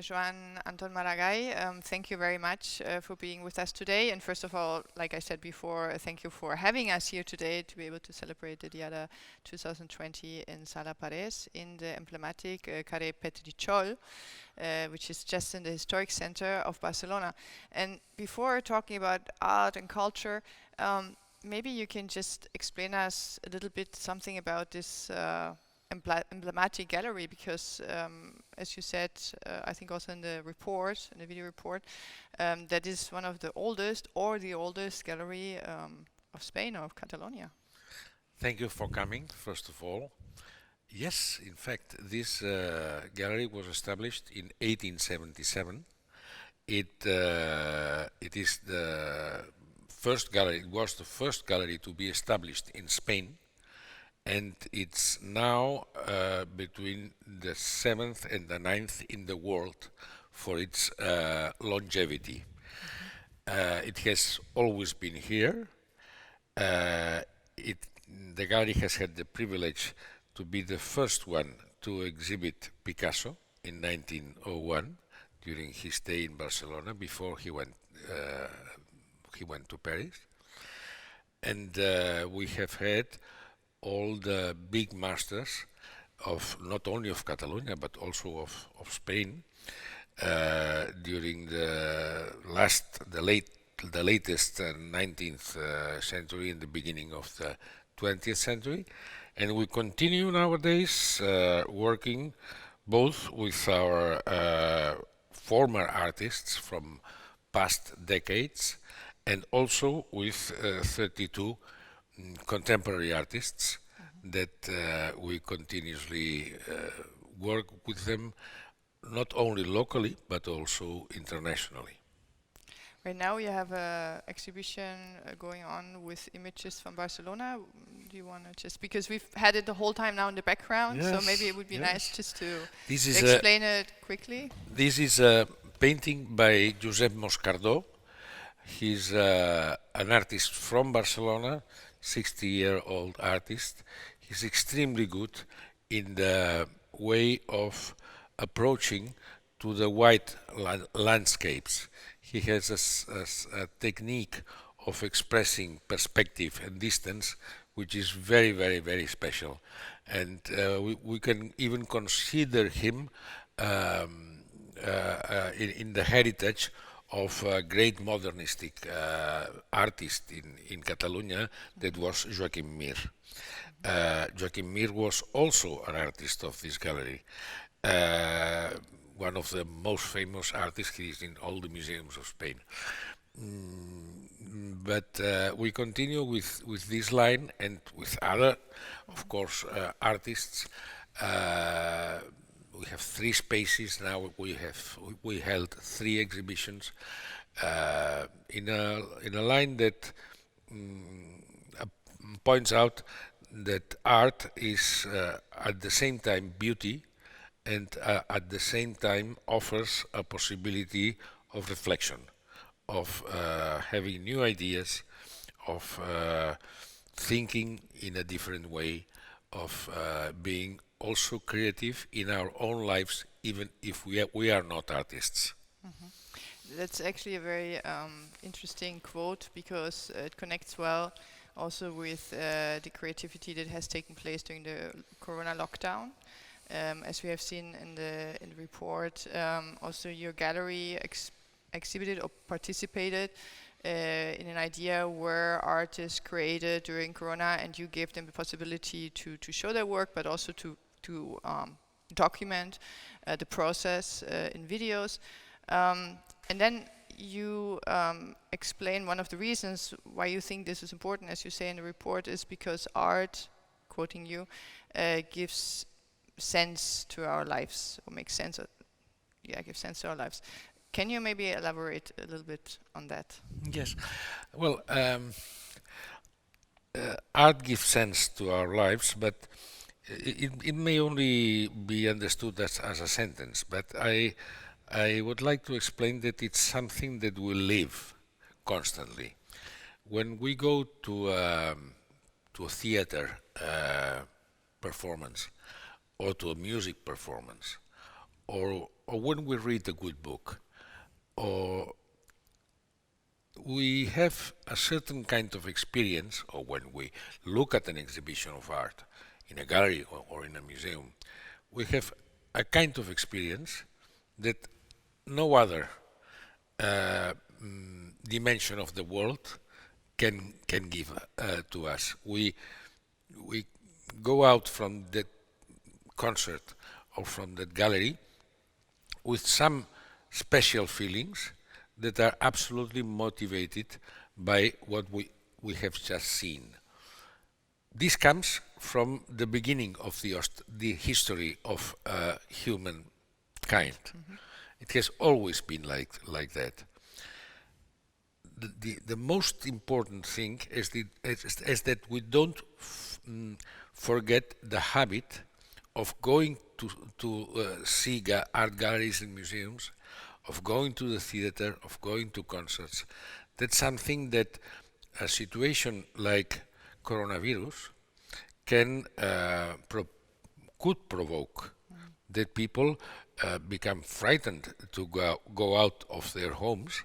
Joan Anton Maragall. Thank you very much for being with us today. And first of all, like I said before, thank you for having us here today to be able to celebrate the Diada 2020 in Sala Pares in the emblematic Carrer Petritxol, which is just in the historic center of Barcelona. And before talking about art and culture, maybe you can just explain us a little bit something about this emblematic gallery, because as you said, I think also in the report, in the video report, that is one of the oldest or the oldest gallery of Spain or of Catalonia. Thank you for coming, first of all. Yes, in fact, this gallery was established in 1877. It is the first gallery, it was the first gallery to be established in Spain, and it's now between the 7th and the 9th in the world for its longevity. It has always been here. The gallery has had the privilege to be the first one to exhibit Picasso in 1901 during his stay in Barcelona before he went to Paris. And we have had all the big masters of not only of Catalonia but also of Spain during the latest 19th century and the beginning of the 20th century. And we continue nowadays working both with our former artists from past decades and also with 32 contemporary artists that we continuously work with them, not only locally but also internationally. Right now you have an exhibition going on with images from Barcelona. Do you want to just, because we've had it the whole time now in the background, so maybe it would be nice just to explain it quickly. This is a painting by Josep Moscardó. He's an artist from Barcelona, 60-year-old artist. He's extremely good in the way of approaching to the white landscapes. He has a technique of expressing perspective and distance which is very, very, very special. And we can even consider him in the heritage of a great modernistic artist in Catalonia that was Joaquim Mir. Joaquim Mir was also an artist of this gallery. One of the most famous artists. He is in all the museums of Spain. But we continue with this line and with other, of course, artists. We have 3 spaces now. We held 3 exhibitions in a line that points out that art is at the same time beauty and at the same time offers a possibility of reflection, of having new ideas, of thinking in a different way, of being also creative in our own lives, even if we are not artists. That's actually a very interesting quote, because it connects well also with the creativity that has taken place during the Corona lockdown. As we have seen in the report, also your gallery exhibited or participated in an idea where artists created during Corona, and you gave them the possibility to show their work, but also to document the process in videos. And then you explain one of the reasons why you think this is important, as you say in the report, is because art, quoting you, gives sense to our lives, or makes sense, gives sense to our lives. Can you maybe elaborate a little bit on that? Yes. Well, art gives sense to our lives, but it may only be understood as a sentence, but I would like to explain that it's something that we live constantly. When we go to a theater performance, or to a music performance, or or when we read a good book, or we have a certain kind of experience, or when we look at an exhibition of art in a gallery or in a museum, we have a kind of experience that no other dimension of the world can give to us. We go out from that concert or from that gallery with some special feelings that are absolutely motivated by what we have just seen. This comes from the beginning of the history of humankind. It has always been like that. The most important thing is that we don't forget the habit of going to see art galleries and museums, of going to the theater, of going to concerts. That's something that a situation like coronavirus could provoke, that people become frightened to go out of their homes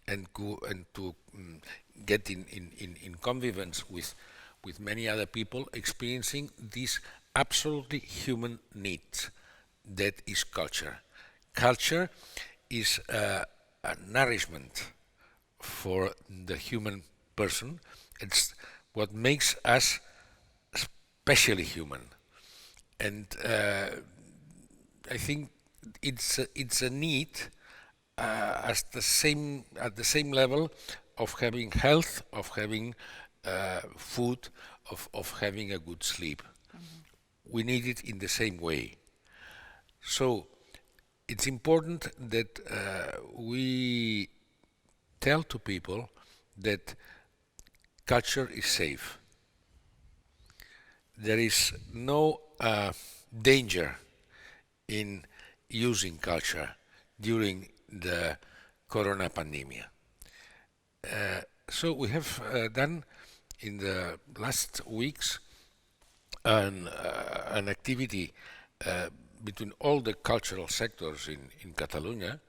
and to get in convivence with many other people, experiencing this absolutely human need that is culture. Culture is a nourishment for the human person. It's what makes us especially human, and I think it's a need at the same level of having health, of having food, of having a good sleep. We need it in the same way. So it's important that we tell to people that culture is safe. There is no danger in using culture during the corona pandemic. So we have done in the last weeks an activity between all the cultural sectors in Catalonia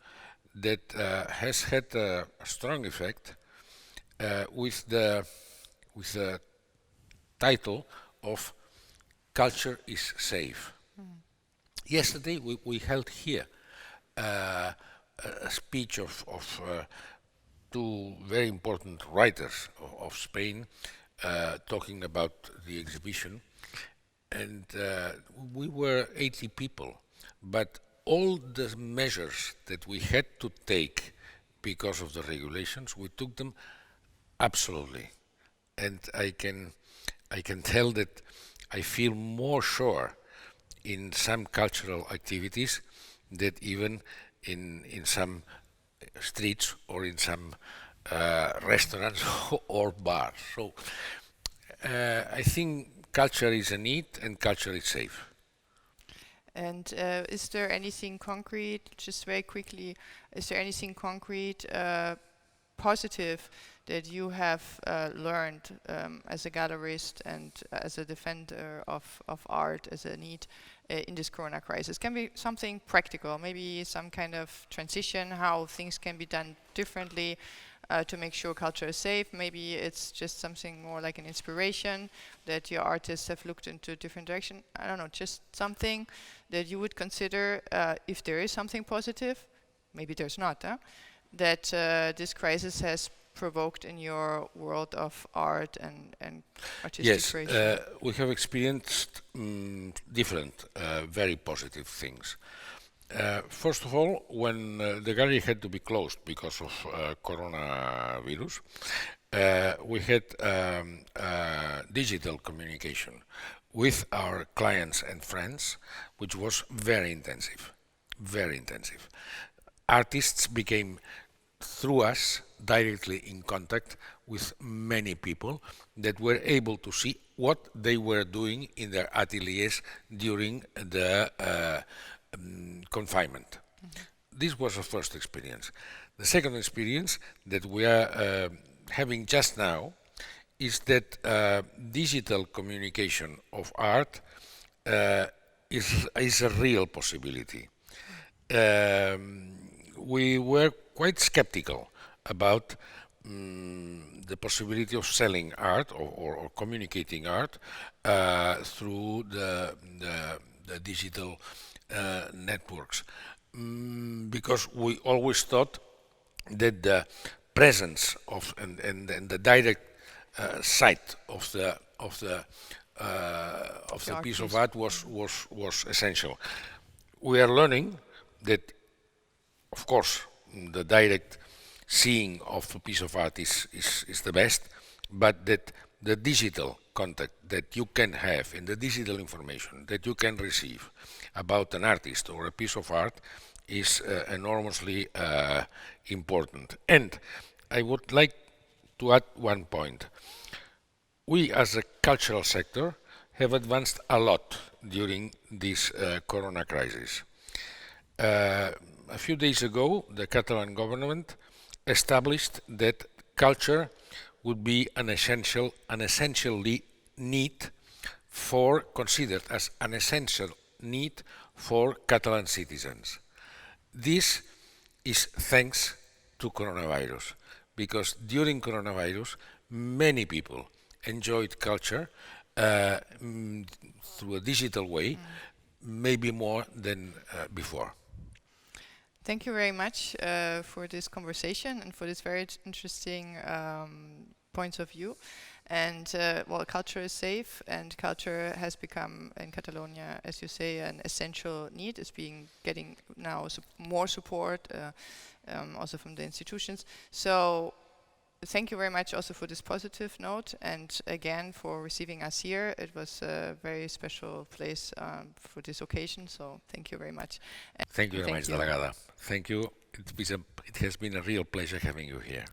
that has had a strong effect with the title of Culture is Safe. Yesterday we held here a speech of two very important writers of Spain talking about the exhibition, and we were 80 people, but all the measures that we had to take because of the regulations, we took them absolutely, and I can tell that I feel more sure in some cultural activities than even in some streets or in some restaurants or bars. So I think culture is a need and culture is safe. And is there anything concrete, just very quickly, is there anything concrete, positive that you have learned as a gallerist and as a defender of art as a need in this corona crisis? Can be something practical, maybe some kind of transition, how things can be done differently to make sure culture is safe. Maybe it's just something more like an inspiration that your artists have looked into a different direction. I don't know, just something that you would consider if there is something positive, maybe there's not, that this crisis has provoked in your world of art and artistic creation. Yes, we have experienced different very positive things. First of all, when the gallery had to be closed because of coronavirus, we had digital communication with our clients and friends, which was very intensive, very intensive. Artists became, through us, directly in contact with many people that were able to see what they were doing in their ateliers during the confinement. This was the first experience. The second experience that we are having just now is that digital communication of art is a real possibility. we were quite skeptical about the possibility of selling art or communicating art through the digital networks, because we always thought that the presence of and the direct sight of the art piece of piece. art was essential. We are learning that, of course, the direct seeing of a piece of art is the best, but that the digital contact that you can have and the digital information that you can receive about an artist or a piece of art is enormously important. And I would like to add one point. We, as a cultural sector, have advanced a lot during this corona crisis. A few days ago, the Catalan government established that culture would be an essentially need considered as an essential need for Catalan citizens. This is thanks to coronavirus, because during coronavirus, many people enjoyed culture through a digital way, maybe more than before. Thank you very much for this conversation and for this very interesting points of view. And well, culture is safe, and culture has become in Catalonia, as you say, an essential need. It's getting now more support, also from the institutions. So thank you very much also for this positive note, and again for receiving us here. It was a very special place for this occasion, so thank you very much. Thank you very Thank much, you. Delegada. Thank you. It has been a real pleasure having you here.